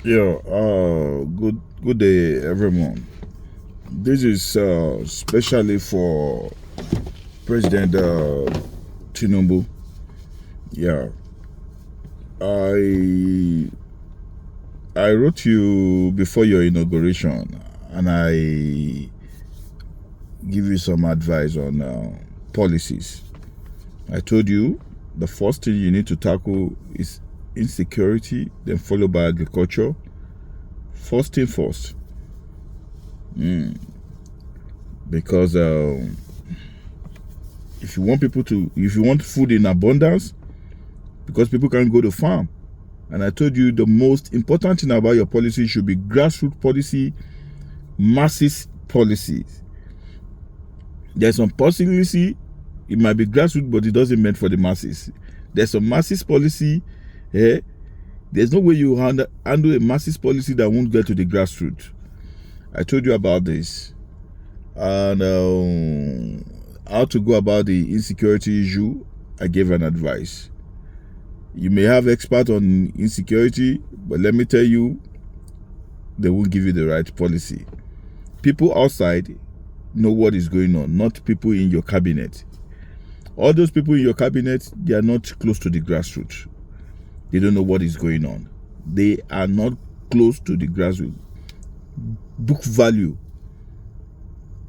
Yeah, good day, everyone. This is especially for President Tinubu. Yeah, I I wrote you before your inauguration, and I give you some advice on policies. I told you the first thing you need to tackle is insecurity, then followed by agriculture. First thing first, because if you want food in abundance, because people can't go to farm. And I told you the most important thing about your policy should be grassroots policy, masses policies. There's some policy, it might be grassroots, but it doesn't meant for the masses. There's some masses policy, there's no way you handle a masses policy that won't get to the grassroots. I told you about this. And how to go about the insecurity issue, I gave an advice. You may have expert on insecurity, but let me tell you, they won't give you the right policy. People outside know what is going on, not people in your cabinet. All those people in your cabinet, they are not close to the grassroots. They don't know what is going on. They are not close to the grassroots. Book value.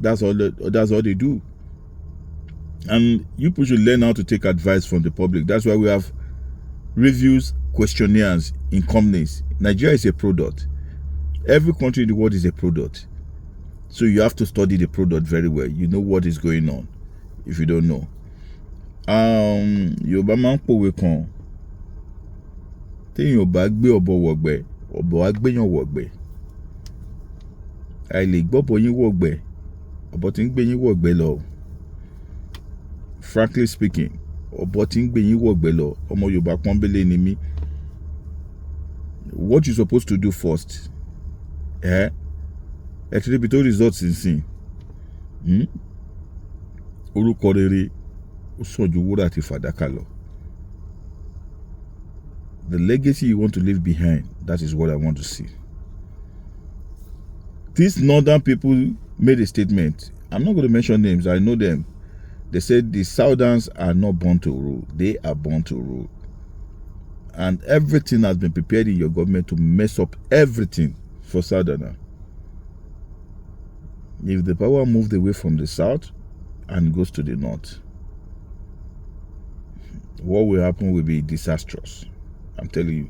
That's all they do. And you people should learn how to take advice from the public. That's why we have reviews, questionnaires in companies. Nigeria is a product. Every country in the world is a product. So you have to study the product very well. You know what is going on if you don't know. Yorùbá máa ń pòwe kan. Téèyàn ò bá gbé ọ̀bọ wọ̀gbẹ́, ọ̀bọ á gbéyàn wọ̀gbẹ́. Àìlè gbọ́bọ yín wọ̀gbẹ́, ọ̀bọ tí ń gbé yín wọ̀gbẹ́ lọ. Frankly speaking, ọ̀bọ tí ń gbé yín wọ̀gbẹ́ lọ, ọmọ Yorùbá pọ́nbélé ni mí. What you supposed to do first? Actually, bí tó results nsìn. Orúkọ rere ó sàn ju wúrà àti fàdákà lọ. The legacy you want to leave behind, that is what I want to see. These northern people made a statement. I'm not going to mention names. I know them. They said the Southerners are not born to rule. They are born to rule. And everything has been prepared in your government to mess up everything for Southerners. If the power moved away from the South and goes to the North, what will happen will be disastrous. I'm telling you.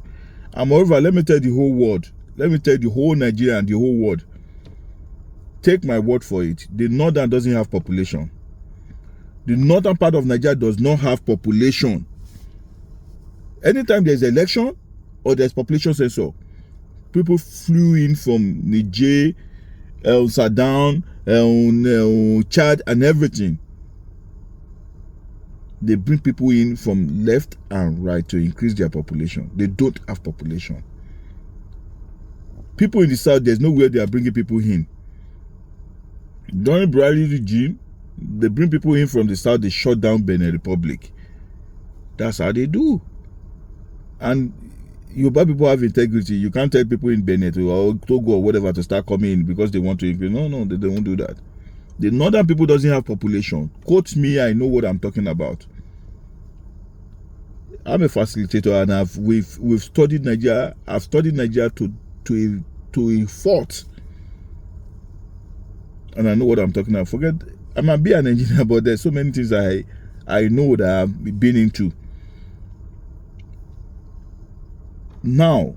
And moreover, let me tell the whole world. Let me tell the whole Nigeria and the whole world. Take my word for it. The northern doesn't have population. The northern part of Nigeria does not have population. Anytime there's election or there's population census, people flew in from Niger, Sudan, Chad, and everything. They bring people in from left and right to increase their population. They don't have population. People in the south, there's nowhere they are bringing people in. During Buhari regime, they bring people in from the south, they shut down Benin Republic. That's how they do. And Yoruba people have integrity. You can't tell people in Benin or Togo or whatever to start coming in because they want to increase. No, they don't do that. The northern people doesn't have population. Quote me, I know what I'm talking about. I'm a facilitator, and we've studied Nigeria. I've studied Nigeria to a fault, and I know what I'm talking about. Forget I might be an engineer, but there's so many things I know that I've been into. Now,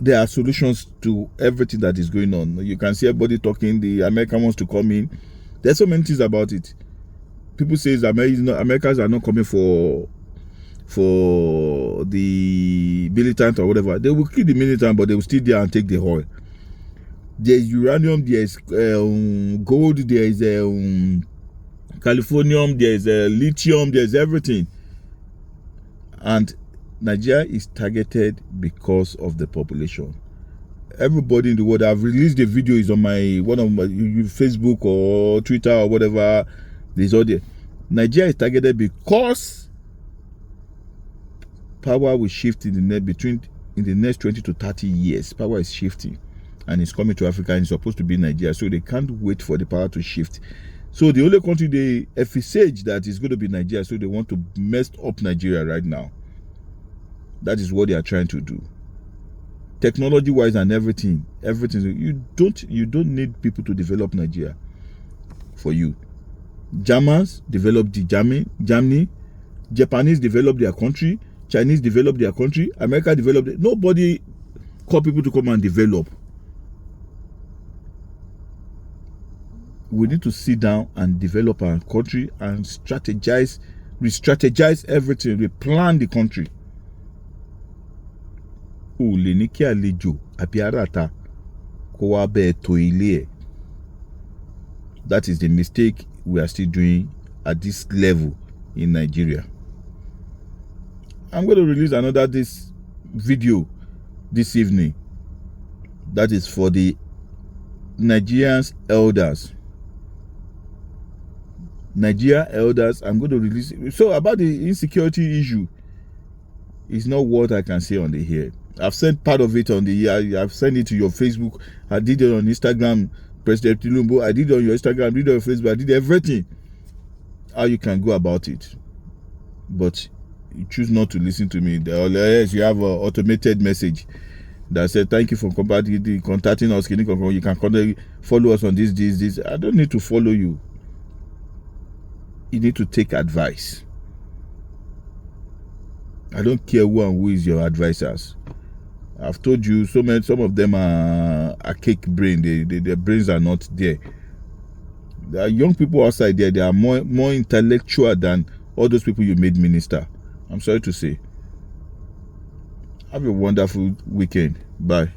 there are solutions to everything that is going on. You can see everybody talking. The American wants to come in. There's so many things about it. People say Americans are not coming for the militant or whatever. They will kill the militant, but they will still there and take the oil. There's uranium, there's gold, there's californium, there's lithium, there's everything. And Nigeria is targeted because of the population. Everybody in the world, I've released the video, is on one of my Facebook or Twitter or whatever. There's all there. Nigeria is targeted because power will shift in the net between in the next 20 to 30 years, power is shifting and it's coming to Africa and it's supposed to be Nigeria. So they can't wait for the power to shift. So the only country they envisage that is going to be Nigeria, so they want to mess up Nigeria right now. That is what they are trying to do. Technology-wise and everything. You don't need people to develop Nigeria for you. Germans develop the Germany. Japanese develop their country. Chinese develop their country. America developed it. Nobody call people to come and develop. We need to sit down and develop our country and strategize, re-strategize everything, replan the country. That is the mistake we are still doing at this level in Nigeria. I'm going to release another video this evening. That is for the Nigerian elders. Nigeria elders, I'm going to release it. So about the insecurity issue, it's not what I can say on the here. I've sent part of it on the I've sent it to your Facebook. I did it on Instagram, President Tinubu. I did it on your Instagram, I did it on Facebook. I did everything. How you can go about it. But you choose not to listen to me. Unless you have an automated message that said, thank you for contacting us. You can follow us on this. I don't need to follow you. You need to take advice. I don't care who is your advisors. I've told you some of them are a cake brain. Their brains are not there. There are young people outside there. They are more intellectual than all those people you made minister. I'm sorry to say. Have a wonderful weekend. Bye.